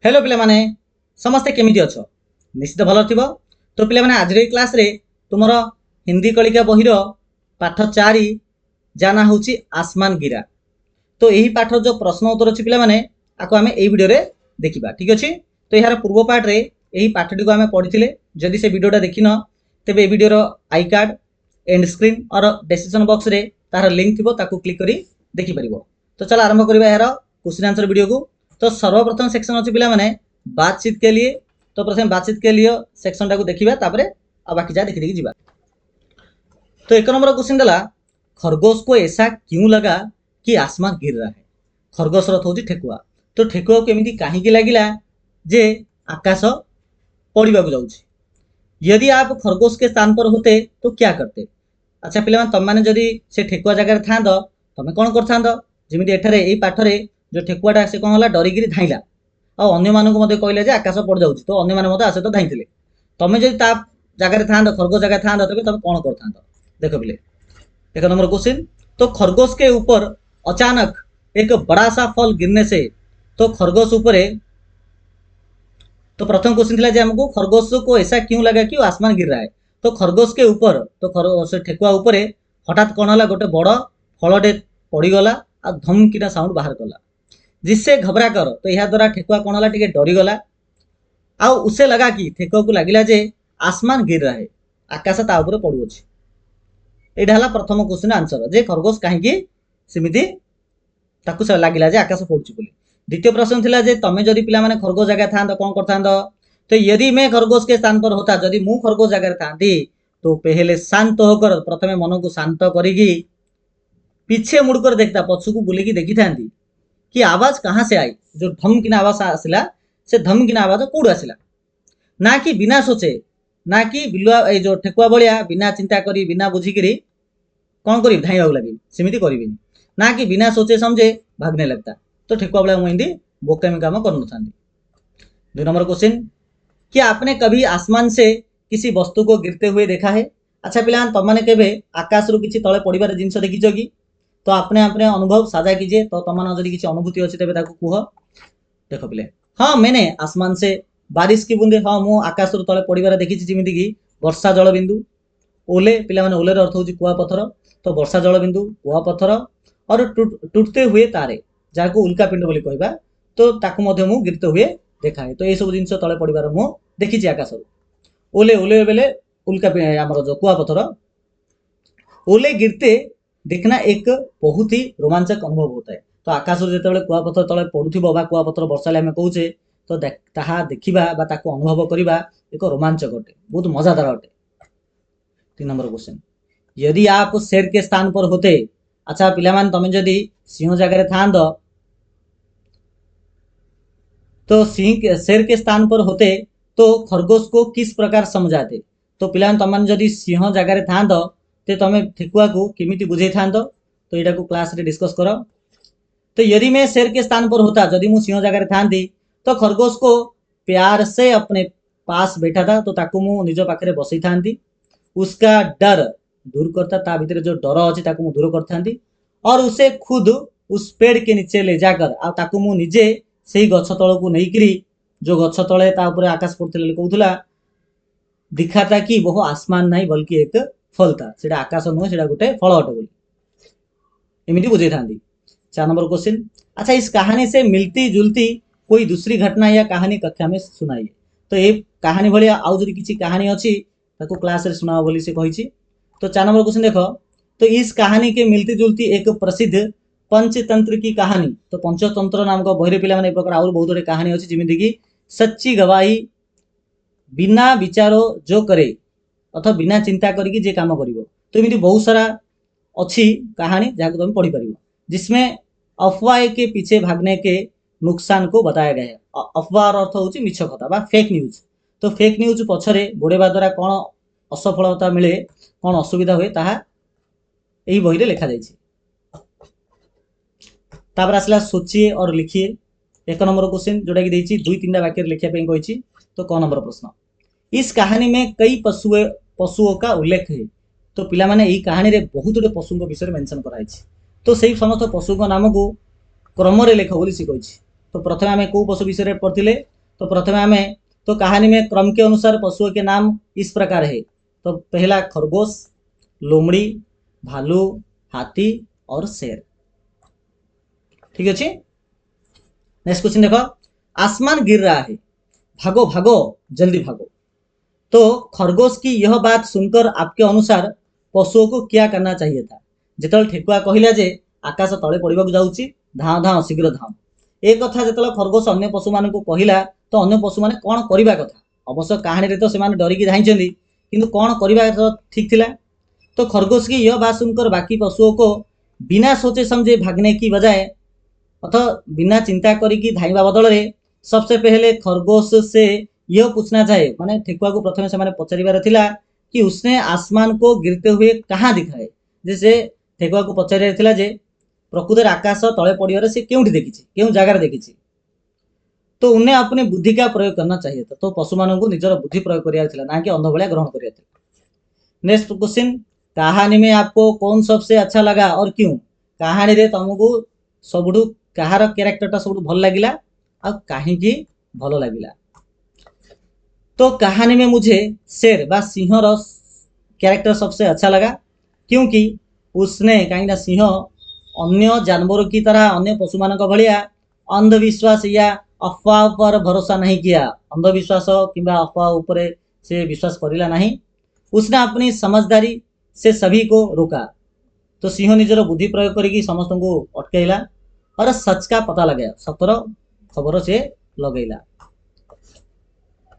Hello पिला माने समस्ते केमिति अछ निश्चित भल थिबो। तो पिला माने आज रे क्लास रे तुमरो हिंदी कलिका बहिरो पाठ 4 जाना होची आसमान गिरा। तो यही पाठ जो प्रश्न उत्तर अछि पिला माने आको आमे एई वीडियो रे देखिबा। ठीक अछि। तो यार पूर्व पाठ रे एही पाठटी को आमे पढिथिले। जदि से वीडियोटा देखिन तेबे ए वीडियो रो आई कार्ड एंड स्क्रीन और डिस्क्रिप्शन बॉक्स रे तार लिंक थिबो ताको क्लिक करी देखि परिबो। तो चल आरंभ करिबा यार क्वेश्चन आंसर वीडियो को। तो सर्वप्रथम सेक्शन अच्छी पिला माने बातचीत के लिए। तो प्रथम बातचीत के लिए सेक्शन टाको देखिबा तापरे आ बाकी जा देखि देखि जीवा। तो एक नंबर क्वेश्चन दला खरगोश को ऐसा क्यों लगा कि आसमान गिर रहा है। खरगोश रथ होची ठेकुआ। तो ठेकुआ को केमिति काहे की लागिला जे आकाश पड़िबा को जाउची। यदि आप खरगोश के स्थान पर होते तो क्या करते। अच्छा पिला तुम माने जदि से ठेकुआ जगह रे थांद तमे कोन करथांद। जेमिति एठारे एई पाठरे जो ठेकुआटा से कौन होला डरिगिरी धाइला आ अन्य मानक मते कहले जे आकाश पड़ जाउची। तो अन्य माने मते आसे तो धाइथिले। तमे जदि ता जगह रे थांद खरगोश जगह थांद तबे तमे कोन करथांद। देखो बिले एक नंबर क्वेश्चन। तो खरगोश के ऊपर अचानक एक बड़ा सा फल गिरने से तो खरगोश ऊपर तो प्रथम क्वेश्चन थिला जे हमको खरगोश को ऐसा क्यों लगा कि वो आसमान गिर रहा है। तो खरगोश के ऊपर तो खरगोश ठेकुआ ऊपर हठात कौन होला गोटे बड़ फलटे पड़गला आ धमकिना साउंड बाहर कला जिससे घबरा कर। तो यह द्वारा ठेकुआ कौन होला टिके डरीगला आ उसे लगा कि ठेकुआ को लगिला जे आसमान गिर रहा है आकाश ता ऊपर पड़ुछि। एटा हला प्रथम क्वेश्चन आंसर जे खरगोश काहेकि सेमिति ताकू से लागिला जे आकाश पड़ुछि बोली। द्वितीय प्रश्न थिला जे तमे जदि पिला माने खरगोश जगह थांद कोन करथांद। तो यदि मैं खरगोश के स्थान पर होता जदि मु खरगोश जगह थांदी तो पहले शांत होकर प्रथमे मन को शांत करिगी पीछे मुड़कर देखता पछु को बुलिकी देखी थांदी कि आवाज कहां से आई। जो धमकिना आवाज आसिला से धमकिना आवाज कोड आसिला ना कि बिना सोचे ना कि बिलुआ ए जो ठेकुआ बलिया बिना चिंता करी बिना बुझी करी कौन करी धाइबा लगी सेमिति करिबिनी ना कि बिना सोचे समझे भागने लगता। तो ठेकुआ बलिया मुंदी बोकामी काम करनु थांदी। 2 नंबर क्वेश्चन क्या आपने कभी आसमान से किसी वस्तु को गिरते हुए देखा है। अच्छा पिला तुम माने केबे आकाश रु किछि तळे पड़िबार जिंस देखिछो कि। तो आपने अपने अनुभव साझा कीजिए। तो तुम माने जदि किछि अनुभूति अछि तबे ताको कुह। देखो पिले हाँ मैंने आसमान से बारिश की बूंदे हाँ मु आकाश रु तळे पड़िबार देखिछि जेमिति कि वर्षा जल बिंदु ओले पिला माने ओले रो अर्थ होछि कुआ पत्थर। तो वर्षा जल बिंदु कुआ पत्थर और टूटते हुए तारे जाको उल्का पिंड बोली कहबा। तो ताको मध्ये मु गिरते हुए देखा है। तो ए सब जिंस तळे पड़िबार मु देखिछि आकाश रु। ओले ओले बेले उल्का हमर जो कुआ पत्थर ओले गिरते देखना एक बहुत ही रोमांचक अनुभव होता है। तो आकाश जो कुआ पत्थर तले पड़ुथिबो बा कुआ पत्थर वर्षा आम कहूचे तो ताहा देखिबा बा ताको अनुभव करिबा एक रोमांचक अटे बहुत मजादार अटे। 3 नंबर क्वेश्चन यदि आप शेर के स्थान पर होते। अच्छा पिला मान तमे जदि सिंह जगह रे थांद तो सिंह शेर के स्थान पर होते तो खरगोश को किस प्रकार समझाते। तो पिला तुम मैंने जदि सिंह जगह रे थांद ते तमे ठेकुआ को केमिति बुझे थांद। तो एटा को क्लास रे डिस्कस करो। तो यदि मैं शेर के स्थान पर होता जदि मु सिंह जगह रे थांदी तो खरगोश को प्यार से अपने पास बैठा था तो ताकू मु निज पाखरे बसई थांदी उसका डर दूर करता ता भीतर जो डर अछि ताकू मु दूर करथांदी और उसे खुद उस पेड़ के नीचे ले जाकर आ ताकू मु निजे सेही गछ तळ को नेइकरी जो गछ तळे ता ऊपर आकाश पड़थिले कहउथला दिखाता कि वो आसमान नहीं बल्कि एक फल था सेटा आकाश नुह सेटा गोटे फल अटे बोली एमिति बुझे थांदी। 4 नंबर क्वेश्चन अच्छा इस कहानी से मिलती जुलती कोई दूसरी घटना या कहानी कक्षा में सुनाइए। तो ये कहानी भलिया आउ जदि किछि कहानी अछि ताको क्लास रे सुनाओ बोली से कहिछि। तो 4 नंबर क्वेश्चन देखो तो इस कहानी के मिलती जुलती एक प्रसिद्ध पंचतंत्र की कहानी। तो पंचतंत्र नाम का बहिरे पिला माने प्रकार और बहुत गुडे कहानी अछि जेमिति कि सच्ची गवाही बिना विचारो जो करे अथवा बिना चिंता करके जे काम करिवो। तो एमिति बहुत सारा अच्छी कहानी जहाँ तुम पढ़ी पारिबो जिसमें अफवाह के पीछे भागने के नुकसान को बताया गया है। अफवाह अर्थ होची मिछ कथा बा फेक न्यूज। तो फेक न्यूज पछरे गोड़ेबा द्वारा कौन असफलता मिले कौन असुविधा हुए ताहा एही बही रे लिखा जाइछि। तापर आसला सोचिए और लिखिए। 1 नंबर क्वेश्चन जोटा कि देछि 2-3 वाक्य लिखिया पे कहिछि। तो क नंबर प्रश्न इस कहानी में कई पशुओं का उल्लेख है। तो पिला माने ई कहानी रे बहुत गुडे पशुओं विषय मेंशन कराइछि। तो सही समस्त पशुओं नाम को क्रम रे लेख बोली सी कहिछि। तो प्रथम आम कौ पशु विषय पढ़ते तो प्रथम आम तो कहानी में क्रम के अनुसार पशुओं के नाम इस प्रकार है। तो पहला खरगोश, लोमड़ी, भालू, हाथी और शेर। ठीक अच्छे। नेक्स्ट क्वेश्चन देखो, आसमान गिर रहा है, भागो भागो जल्दी भागो। तो खरगोश की यह बात सुनकर आपके अनुसार पशुओं को क्या करना चाहिए था? जिते ठेकुआ कहला जे आकाश तले पड़ा जाऊँगी, धाँ धाँ शीघ्र धाँ। एक कथा जो खरगोश अन्य पशु मान कहला तो अन्य पशु मैंने कौन करवा कथा? अवश्य कहानी तो से डरिकी धाई किंतु कौन करवा ठीक थिला? तो खरगोश की यह बात सुनकर बाकी पशुओं को बिना सोचे समझे भागने की बजाय अथवा बिना चिंता करी धाइबा बदल में सबसे पहले खरगोश से यह पूछना चाहे, माने ठेकुआ को प्रथम से पचार थिला कि उसने आसमान को गिरते हुए कहाँ दिखाए। जैसे ठेकुआ को पचार जे प्रकृत आकाश तले पड़े से क्योंठी देखी, क्यों जगार देखी। तो उन्हें अपनी बुद्धि का प्रयोग करना चाहिए था। तो पशु मान को निजर बुद्धि प्रयोग करार ना कि अंध भाया ग्रहण करार। नेक्स्ट क्वेश्चन, कहानी में आपको कौन सबसे अच्छा लगा और क्यों? कहानी रे तुमको सबुठु कहार कैरेक्टरटा सब भल लगिला और कहीं भल लगिला? तो कहानी में मुझे शेर व सिंह कैरेक्टर सबसे अच्छा लगा, क्योंकि उसने कहीं सिंह अन्य जानवरों की तरह अन्य पशु मान भाया अंधविश्वास या अफवाह पर भरोसा नहीं किया। अंधविश्वास कि अफवाह उपर से विश्वास करिला नहीं। उसने अपनी समझदारी से सभी को रोका। तो सिंह निजर बुद्धि प्रयोग करके समस्त को अटकैला और सच का पता लगाया, सतर खबर से लगैला।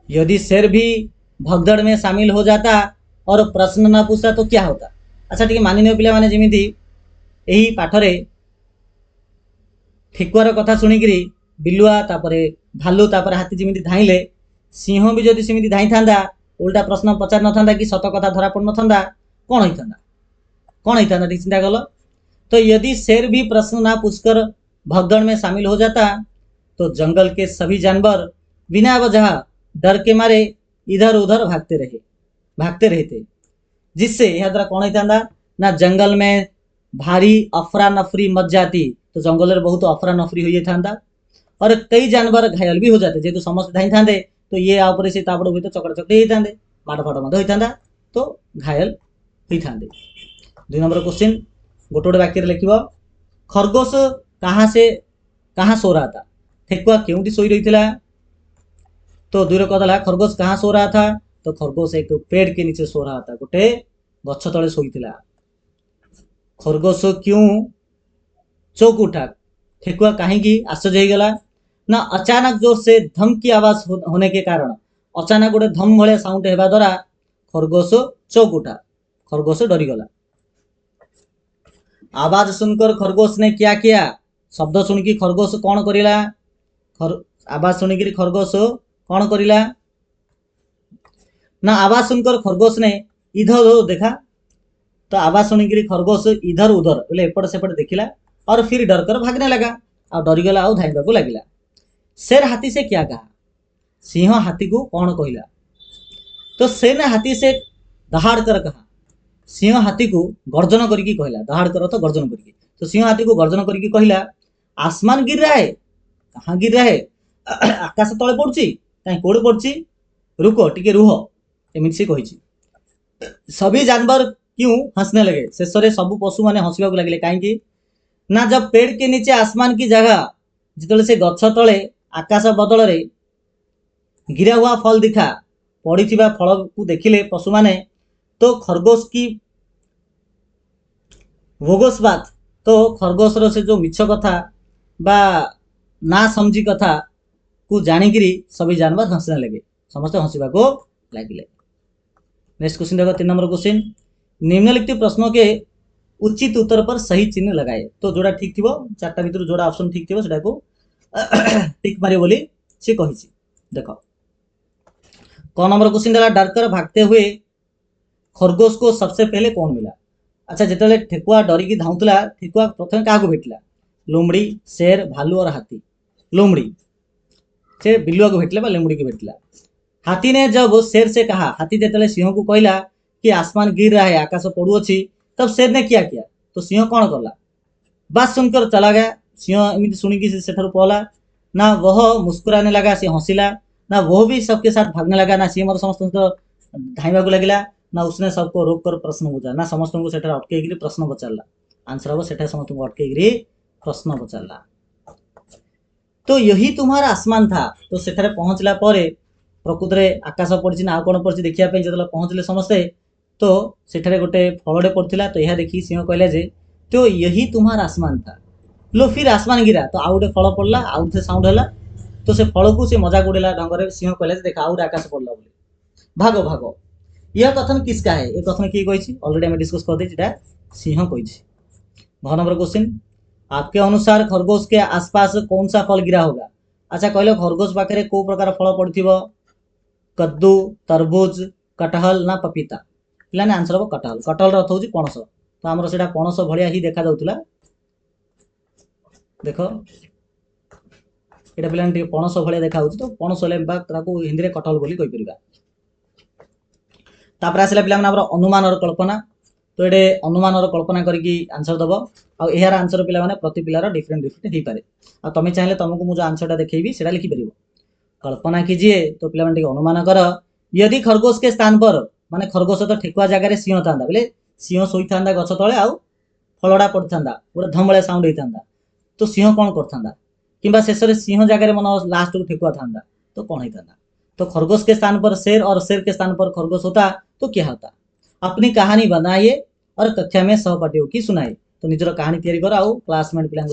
यदि शेर भी भगदड़ में शामिल हो जाता और प्रश्न न पूछता तो क्या होता? अच्छा ठीक मानिनियो पिला माने जेमिति एही पाठरे ठेकुआर कथा शुणिकी बिलुआ तापरे भालू तापरे हाथी जेमिति धाइले, सिंह भी जदि सेमिति धाई थांदा उल्टा प्रश्न पचार न थांदा कि सत कथा धरा पड़ न थांदा, कौन होता कौन होता? ठीक चिंता कल। तो यदि शेर भी प्रश्न ना पूछकर भगदड़ में शामिल हो जाता तो जंगल के सभी जानवर बिना वजह डर के मारे इधर उधर भागते रहते, जिससे यह द्वारा कौन होता ना जंगल में भारी अफरा नफरी मच जाती। तो जंगल में बहुत अफरा नफरी हो था और कई जानवर घायल भी हो जाते। जेहेतु समस्त धाई था तो ये आपरे से तापड़ हुए तो चकड़ा चकड़ी होता, माड़ फाड़ होता तो घायल होता। 2 नंबर क्वेश्चन, गोटे गोटे वाक्य लिख, खरगोश कहाँ सो रहा था? ठेकुआ क्योंटी सोई रही थी? तो 2 कथा खरगोश कहाँ सो रहा था? तो खरगोश एक पेड़ के नीचे सो रहा था, गोटे गछ तले सोईथिला। खरगोश क्यों चौक उठा? ठेकुआ कहीं आश्चर्य हो गला ना अचानक जोर से धम की आवाज होने के कारण, अचानक गोटे धम भाया साउंड होगा द्वारा खरगोश चौक उठा, खरगोश डरीगला। आवाज सुनकर खरगोश ने क्या किया? शब्द सुनिकी खरगोश कौन करिला? आवाज सुनिकी खरगोश कौन करिला ना आवाज सुनकर खरगोश ने इधर उधर देखा। तो आवाज सुनिकी खरगोश इधर उधर बोले एपट सेपट देखिला और फिर डर कर भागने लगा और डरीगला और धाइबा को लगिला। शेर हाथी से क्या कहा? सिंह हाथी को कौन कहला? तो शेर ने हाथी से दहाड़ कर कहा। सिंह हाथी को गर्जन करके कहला, दहाड़ कर तो गर्जन करके। तो सिंह हाथी को गर्जन करके कहला, आसमान गिर रहा है। कहाँ गिर रहा है? आकाश तले पड़ुची, कहीं कोड़े पड़ुची, रुको टिके रुह, एमती से कही। सभी जानवर क्यों हंसने लगे? शेष में सब पशु मैंने हंसवा लगे कहीं ना जब पेड़ के नीचे आसमान की जगह जिते से गछ तले आकाश बदल रे गिरा हुआ फल दिखा पड़ी फल को देखिले पशु माने तो खरगोश की बोगस बात, तो खरगोशर से जो मिछ कथा बा ना समझी कथा को जानिकी सभी जानवर हंसने लगे, समस्त हंसवा को लगे। नेक्स्ट क्वेश्चन देखो 3 नंबर क्वेश्चन, निम्नलिखित प्रश्नों के उचित उत्तर पर सही चिन्ह लगाए। तो जोड़ा ठीक थी 4टा भर जोड़ा ऑप्शन ठीक थी से टिक मारे बोली सी कही। देखो क नंबर क्वेश्चन देला, डरकर भागते हुए खरगोश को सबसे पहले कौन मिला? अच्छा जिते ठेकुआ डरिकी धाऊला ठेकुआ प्रथम क्या भेटला? लोमड़ी, शेर, भालू और हाथी। लोमड़ी से बिलुआ को भेटला लोमड़ी को भेटला। हाथी ने जब शेर से कहा, हाथी जिते सिंह को कहला कि आसमान गिर रहा है, आकाश पड़ुअछि, तब शेर ने क्या किया? तो सिंह कौन कला? बात सुनकर चला गया। सिंह एमती शुणिकी से पला ना वह मुस्कुराने लगा सी हंसिला, ना वो भी सबके साथ भागने लगा, ना सी मत समस्त धाइबा लगिला, ना उसने सबको रोक कर प्रश्न पूछा, ना समस्त को सेठा अटकई प्रश्न पचारा। आंसर हम सेठा समस्त को अटकई प्रश्न पचारा। तो यही तुम्हारा आसमान था। तो सेठारे पहुँचला परे प्रकृत में आकाश पड़ी ना कौन पड़ी देखा जो पहुँचले समस्ते तो सेठारे गोटे फलटे पड़ता। तो यह देखिए सिंह कहला जे तो यही तुम्हारा आसमान था। लो फिर आसमान गिरा। तो आउ गोटे फल पड़ला, आउ थे साउंड है। तो से फल को से मजा उड़ेला ढंग से सिंह कहला देख आउ आकाश पड़ला बोली भागो भागो। यह कथन किसका है? ये कथन किए कही अलरेडी आम डिस्कस कर दे सिंह कही। घ नंबर क्वेश्चन, आपके अनुसार खरगोश के आसपास कौन सा फल गिरा होगा? अच्छा कहलो खरगोश पाखे को प्रकार फल पड़ो? कद्दू, तरबुज, कटहल ना पपीता? पे आंसर हम कटहल। कटहल अर्थ हूँ पणस। तो आमर से पणस भाया ही देखा जाऊला। देख ये पे पणस भाया देखा तो पणस हिंदी में कटहल बोली कहीपर। तापर आसला पे अनुमान और कल्पना। तो ये अनुमान और कल्पना करके आंसर दब आर आंसर पे प्रति पिलार डिफरेंट डिफरेंट हो पाए। आ तुम चाहिए तुमको मुझे आंसर देखी से लिखिपर। कल्पना कीजिए तो पे अनुमान कर यदि खरगोश के स्थान पर माने खरगोश तो ठेकुआ जगह सिंह था बोले सिंह शोई था गछ तले आउ फलड़ा पड़ता गोटे धमड़ा साउंड होता तो सिंह कौन करता कि शेष में सिंह जगह मन लास्ट को ठेकुआ था तो कौन होता? तो खरगोश के स्थान पर शेर और शेर के स्थान पर खरगोश होता तो क्या होता? अपनी कहानी बनाइए और कक्षा में सहपाठियों की सुनाइए। तो निजर कहानी तैयारी कर आउ क्लासमेट पिला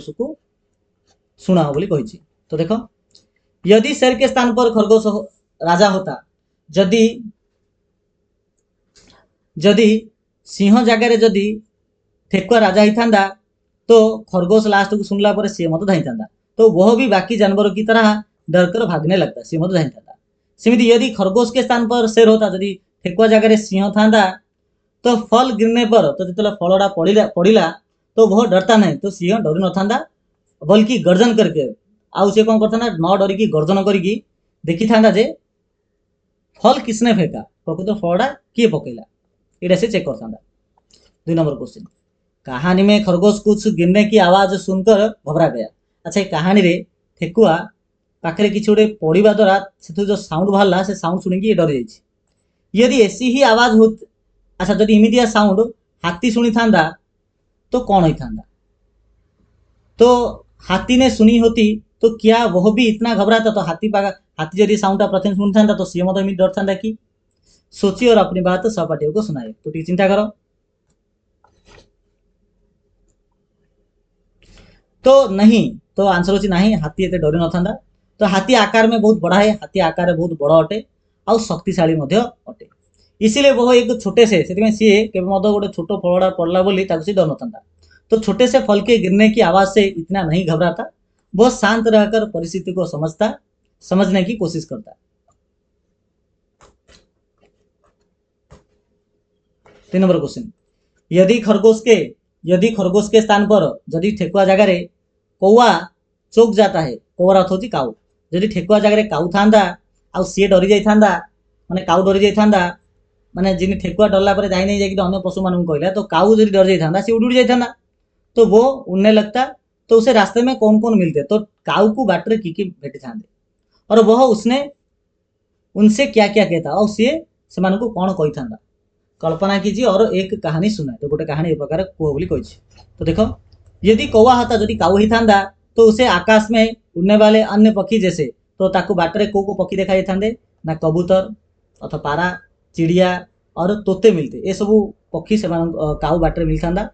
शुणाओ बोली कही। तो देखो यदि शेर के स्थान पर खरगोश राजा होता, जदि जदि सिंह जगह जदि ठेकुआ राजा होता तो खरगोश लास्ट को सुनला पर सी मत धाई था। तो वह भी बाकी जानवरों की तरह डर कर भागने लगता, सी मत धाई था। सेमती यदि खरगोश के स्थान पर शेर होता, यदि ठेकुआ जगह सिंह था तो फल गिरने पर तो जो फलटा पड़ा तो वह डरता नहीं, तो सिंह डर न था बल्कि गर्जन करके आउ सी कौन करता न डरिकी गर्जन करके देखी था जे फल किसने फेंका, प्रकृत फलटा किए पकेला ये से चेक करता। 2 नंबर क्वेश्चन, कहानी में खरगोश कुछ गिरने की आवाज सुनकर घबरा गया। अच्छा ये कहानी रे ठेकुआ पाखे किसी गोटे पड़ा द्वारा से जो साउंड बाहर से साउंड शुणी डर जाइए। यदि ऐसी ही आवाज हो, अच्छा जब इमितिया साउंड हाथी शुणी था तो कौन होता? तो हाथी ने सुनी होती तो क्या वह भी इतना घबराता? तो हाथी यदि साउंड प्रथम सुनी था तो सी मत डर था कि? सोचिए और अपनी बात सहपाठियों को सुनाए। तो टी चिंता करो। तो नहीं, तो आंसर होची नहीं, हाथी एते डरी न था। तो हाथी आकार में बहुत बड़ा है, हाथी आकार में बहुत बड़ा अटे और शक्तिशाली अटे। इसीलिए वह एक छोटे से सी के गोटे छोट फलड़ा पड़ला बोली सी डर न था। तो छोटे से फल के गिरने की आवाज से इतना नहीं घबराता, बहुत शांत रहकर परिस्थिति को समझने की कोशिश करता। 3 नंबर क्वेश्चन, यदि खरगोश के स्थान पर यदि ठेकुआ जगह कौआ चौक जाता है, कौआ अर्थ होची काऊ, यदि ठेकुआ जगह काऊ था आ सी डरी जाता माने काऊ डरी जाता माने जिन ठेकुआ डरला पर जाई नहीं जाकि अन्य पशु मानू कहला तो काऊ यदि डर जाता सी उड़ जाता तो वो उड़ने लगता। तो उसे रास्ते में कौन कौन मिलते? तो काऊ को बाटर की भेटी था और वह उसने उनसे क्या क्या कहता और सी से कौन कही था? कल्पना कीजिए और एक कहानी सुनाए। तो गोटे कहानी एक प्रकार कुह बोली कही। तो देखो यदि कौआ होता, यदि काऊ ही था तो उसे आकाश में उड़ने वाले अन्य पक्षी जैसे तो ताकू बाटर को पक्षी देखा जाते ना कबूतर अथवा पारा, चिड़िया और तोते मिलते। ये सब पक्षी से काऊ बाटर मिलता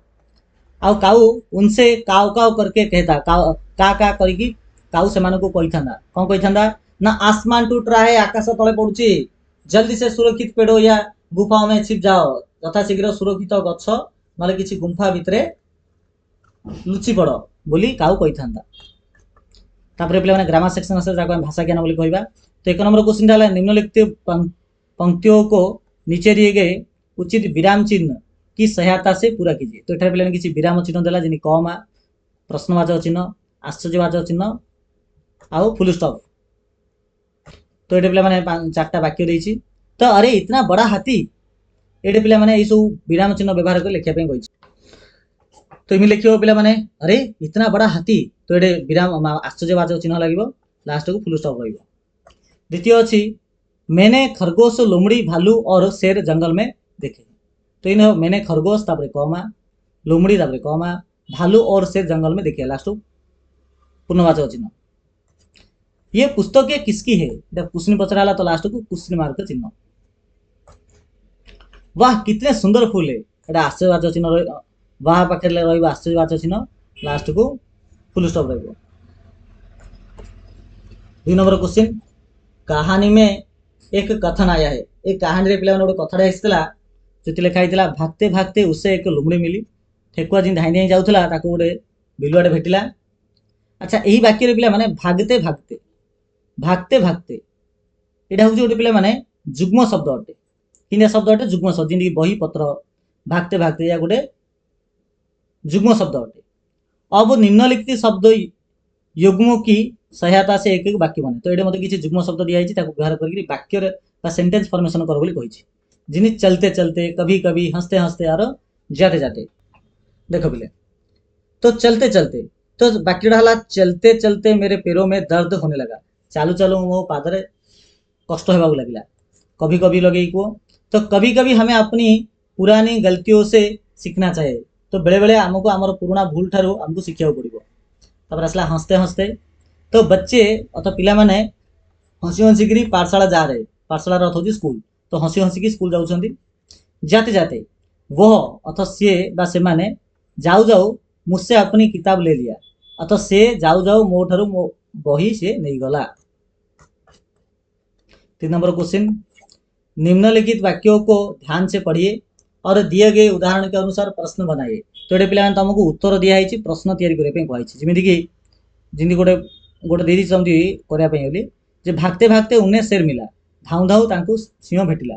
आउ काऊ उनसे काव काव करके कहता, का करके काऊ से कही था कौन कही था ना आसमान टूट रहा है, आकाश तले पड़ुची, जल्दी से सुरक्षित पेड़ो या गुफाओं में छिप जाओ, यथाशीघ्र सुरक्षित गछ ना किसी गुंफा भितर लुचि पड़ बोली काऊ कही था। तापर पे ग्रामर सेक्शन आसे भाषा ज्ञान बोली कहवा। तो 1 नंबर क्वेश्चन है निम्नलिखित पंक्तियों को नीचे दिए गए उचित विराम चिन्ह की सहायता से पूरा कीजिए। तो ये पे किसी विराम चिन्ह देला जिन कमा, प्रश्नवाचक चिन्ह, आश्चर्यवाचक चिन्ह आउ फुल स्टॉप। तो ये पे 4टा वाक्य देती। तो अरे इतना बड़ा हाथी, ये पे ये सब विराम चिन्ह व्यवहार कर लिखापी कही। तो इमें लिखियो पे अरे इतना बड़ा हाथी, तो ये विराम आश्चर्यवाचक चिन्ह लगे। लास्ट को फुल स्टॉप रहिबो। द्वितीय अछि मैंने खरगोश लोमड़ी भालू और शेर जंगल में देखे। तो इन मैंने खरगोश तापरे कमा लोमड़ी तापरे कमा भालू और शेर जंगल में देखे लास्ट पूर्णवाचक चिन्ह। ये पुस्तक किसकी है क्वेश्चन पचरा तो लास्ट को क्वेश्चन मार्क चिन्ह। वाह कितने सुंदर फूल है एटा आश्चर्यवाचक चिन्ह वाह पाखे रही आश्चर्यवाचक चिन्ह लास्ट को फुल स्टॉप रहिबो। 2 नंबर क्वेश्चन कहानी में एक कथन आया है। एक कहानी रे पिला गोटे कथाटा आसीला जो लिखाई भागते भागते उसे एक लुमड़ी मिली ठेकुआ जी धाई धाई जाऊला ताको गोटे बिलुआटे भेटिला। अच्छा यही वाक्य रे पिला माने भागते भागते भागते भागते यहाँ हूँ गोटे पिला माने जुग्म शब्द अटे कि शब्द अटे जुग्म शब्द जिंदगी बही पत्र भागते भागते या गोटे जुग्म शब्द अटे। अब निम्नलिखित शब्द युग्म की सहायता से एक एक वाक्य बने। तो ये मतलब किसी जुग्म शब्द दिखाई व्यवहार करके वाक्य सेंटेंस फॉर्मेशन कर बोली कही जिन चलते चलते कभी कभी हंसते हंसते और जाते जाते देख पिले। तो चलते चलते तो वाक्यटा है चलते चलते मेरे पैरों में दर्द होने लगा। चालू चालू मो पादरे कष्ट होगा लगे। कभी कभी लगे को तो कभी कभी हमें अपनी पुरानी गलतियों से सीखना चाहिए। तो बेले बेले आमको आमर पुराना भूल ठारू आमको शिखा पड़ो। तापर आसला हंसते हंसते तो बच्चे अथवा पिला माने हसी हसिकी पाठशाला जा रहे पाठशाला अर्थ होची स्कूल। तो हसी हसिकी स्कूल जाउछंती जाते जाते वह अथवा सी बा से माने जाऊ जाऊ मुझसे अपनी किताब ले लिया अथवा से जाऊ जाऊ मो ठारू मो बही से नहीं गला। 3 नंबर क्वेश्चन निम्नलिखित वाक्यों को ध्यान से पढ़िए और दिए गए उदाहरण के अनुसार प्रश्न बनाइए। तो ये पिला तुमको उत्तर दिखाई प्रश्न तैयारी करने कही जमीक जमी गोटे गोटे दे करने जे भागते भागते उन्हें शेर मिला धाऊ धाऊ तांको सिंह भेटिला।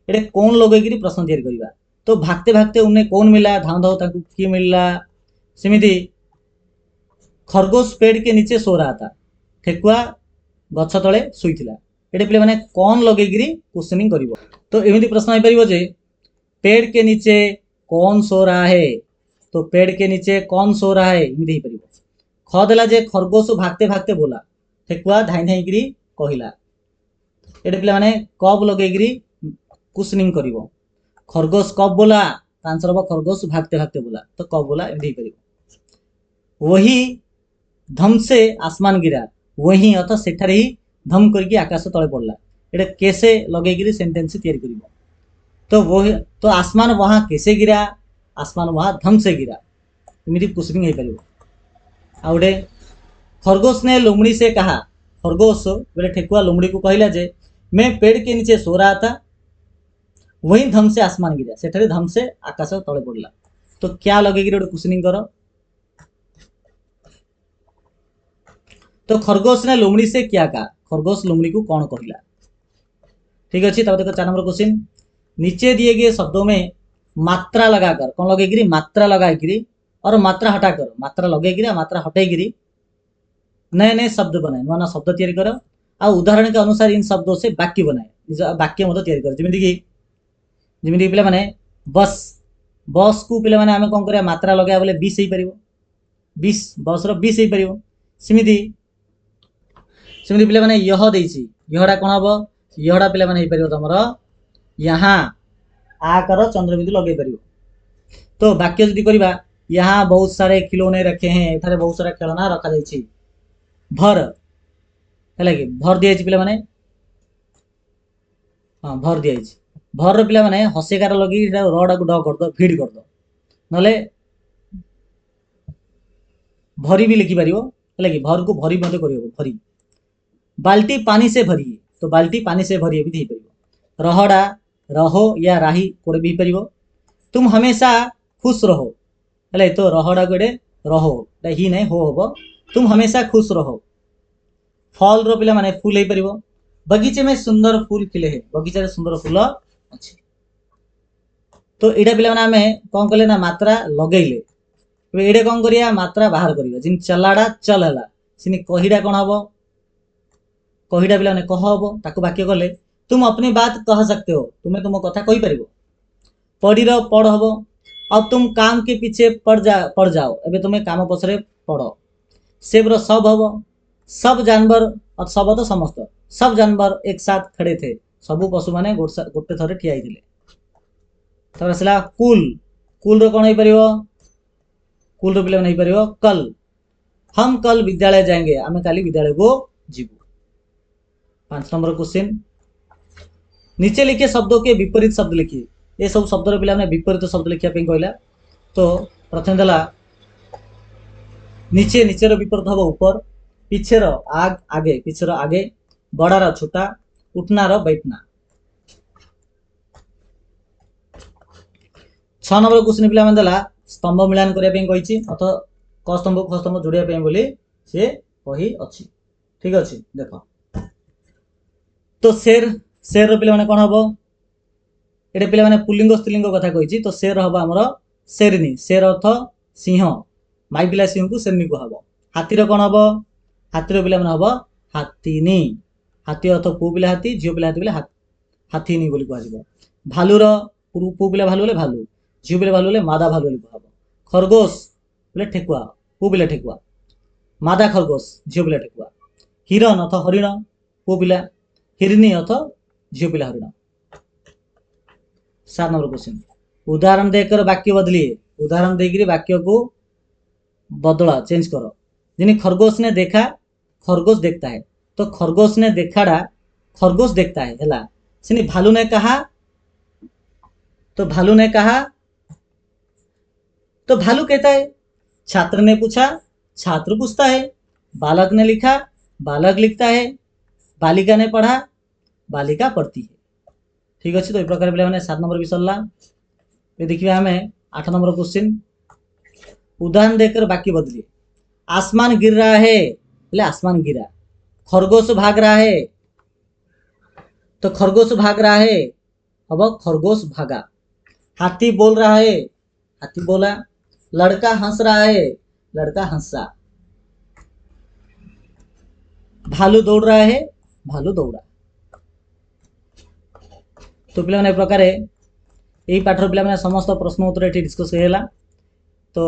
ये कौन लगे प्रश्न तैयारी करवा। तो भागते भागते उन्हें कौन मिला धाऊ धाऊ तांको किए मिलला। सेमिति खरगोश पेड़ के नीचे सो रहा था ठेकुआ गछ तले शुईथिला। ये पिले माने कौन लगे क्वेश्चनिंग कर। तो एमती प्रश्न हो पार जे पेड़ के नीचे कौन सो रहा है। तो पेड़ के नीचे कौन सो रहा है एमती हो पार। ख देला जे खरगोश भागते भागते बोला ठेकुआ धाई धाई कहला। ये पिला माने कब लगे क्वेश्चनिंग कर। खरगोश कब बोला तो आंसर हम खरगोश भागते भागते बोला। तो कब बोला एमती हो पार। वही धम से आसमान गिरा वही अर्थात सेठारे ही धम करके आकाश तले पड़ला। ये कैसे लगे सेंटेंस तैयारी कर। तो वही तो आसमान वहां कैसे गिरा आसमान वहां धम से गिरा एमती क्वेश्चनिंग हो पार। आउटे खरगोश ने लोमड़ी से कहा खरगोश बोले ठेकुआ लोमड़ी को कहला जे मैं पेड़ के नीचे सो रहा था वही धम से आसमान गिरा सेठारे धम से आकाश तले पड़ला। तो क्या लगे गोटे क्वेश्चनिंग कर। तो खरगोश ने लोमड़ी से क्या कहा खरगोश लोमड़ी को कौन कहला। ठीक अच्छे। तब देखो 4 नंबर क्वेश्चन नीचे दिए गए शब्दों में मात्रा लगाकर कौन लगे मात्रा लगाकर और मात्रा हटाकर मात्रा लगे मात्रा हटेगिरी नए नए शब्द बनाए नुआ नुआ शब्द तैयारी कर। आ उदाहरण के अनुसार इन शब्दों से वाक्य बनाए वाक्य तैयारी कर। जमीक पिला माने बस बस को पिला माने आमे कौन करिया मात्रा लगे बोले 20 हो पार 20 बस रो 20 हो पार। सेमिति सेमिति पिला माने यह देछि यहडा कोन हबो यहडा पिला माने हो पार तमरो यहाँ आकर चंद्रबिंदु लगे पार। तो वाक्य जदि करबा यहाँ बहुत सारे खिलौने रखे हैं एठारे बहुत सारा खेलना रखा जाइछि भर है कि भर दिया पिला माने हाँ भर दिया भर पिला माने हसेकार लगी रडा को ड कर दो भीड़ कर दो नले भरी भी लिखि पारिबो है कि भर को भरी मते करियो भरी। बाल्टी पानी से भरिए तो बाल्टी पानी से भरिए भी हो पार। रहड़ा रहो या राही कोड़े भी पारिबो। तुम हमेशा खुश रहो है तो रहड़ा कोड़े रहो ही नहीं हो हम तुम हमेशा खुश रहो। फल रो पिला माने फूल हो पार। बगीचे में सुंदर फूल खिले है बगीचा रे सुंदर फूल अच्छे। तो यहाँ पिला माने आमे कौन कले ना मात्रा लगेले ये कौन करिया मात्रा बाहर करिया जिन चलाड़ा चल है सिनी कहीडा कौन हम कहीडा पिला माने कह हम ताको वाक्य कले तुम अपनी बात कह सकते हो तुम्हें तुम कथा कही पार। पढ़ीर पढ़ हम अब तुम काम के पीछे पड़ जाओ एबे तुम्हें काम पछरे पढ़। सेब रो सब हम सब जानवर और सब तो समस्त सब जानवर एक साथ खड़े थे सबु पशु माने गोटे थरे ठिया होइथिले तब आसला कुल कुल रो कोन होई परिबो कुल रो पिला माने होई परिबो कल हम कल विद्यालय जाएंगे आमे काली विद्यालय को जीवु 5 नंबर क्वेश्चन नीचे लिखे शब्दों के विपरीत शब्द लिखिए ये सब शब्द रो पिला माने विपरीत शब्द लिखिया पे कहला तो प्रथम दला नीचे नीचे रो विपरीत हबो ऊपर पीछे रो आगे पीछे रो आगे बड़ा रो छोटा उठना रो बैठना 6 नंबर क्वेश्चन पिला माने दला स्तंभ मिलान करिया पे कहिछि अथवा क स्तंभ ख स्तंभ जोड़िया पे बोली से कही अछि ठीक अछि देखो तो शेर शेर रो पिला माने कोन हबो एडे पिला माने पुल्लिंग स्त्रीलिंग कथा कहिछि तो शेर हबो हमरो शेरनी शेर अर्थ सिंह माई पिला सिंह को शेरनी को हबो हाथी रो कोन हबो हाथी रो पिला माने हबो हाथीनी हाथी अर्थ पु पिला हाथी जियो पिला हाथी पिला हाथीनी बोली कहै जिवो भालू रो पु पिला भालू ले भालू जियो पिला भालू ले मादा भालू बोली कहबो खरगोश बोले ठेकुआ पु पिला ठेकुआ मादा खरगोश जियो पिला ठेकुआ हिरण अर्थ हरिण पु पिला हिरनी अर्थ जियो पिला हरिण 7 नंबर क्वेश्चन उदाहरण देकर वाक्य बदलिए उदाहरण देकर वाक्य को बदला चेंज करो जिन्हें खरगोश ने देखा खरगोश देखता है तो खरगोश ने देखाड़ा खरगोश देखता है हला सिनी भालू ने कहा तो भालू ने कहा तो भालू कहता है छात्र ने पूछा छात्र पूछता है बालक ने लिखा बालक लिखता है बालिका ने पढ़ा बालिका पढ़ती है ठीक अच्छे तो ये प्रकार पे 7 नंबर भी सरला ये देखिए हमें 8 नंबर क्वेश्चन उदाहरण देकर वाक्य बदलिए आसमान गिर रहा है बोले आसमान गिरा खरगोश भाग रहा है तो खरगोश भाग रहा है अब खरगोश भागा हाथी बोल रहा है हाथी बोला लड़का हंस रहा है लड़का हंसा भालू दौड़ रहा है भालू दौड़ा तो पिला माने प्रकार यही पाठर पिला माने समस्त प्रश्न उत्तर ये डिस्कस होगा तो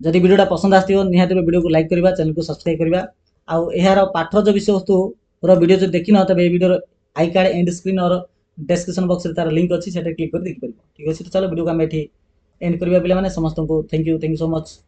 जदि वीडियोटा पसंद आसो निहाती वीडियो को लाइक करवा चैनल को सब्सक्राइब करवा आउ यार पाठर जो विषय वस्तु वीडियो जो देखी न तब ये वीडियो आई कार्ड एंड स्क्रीन और डिस्क्रिप्शन बॉक्स रे तार लिंक अच्छी से क्लिक कर देखिए ठीक अच्छे तो चलो वीडियो को आम एंड करवा पे समस्त को थैंक यू सो मच।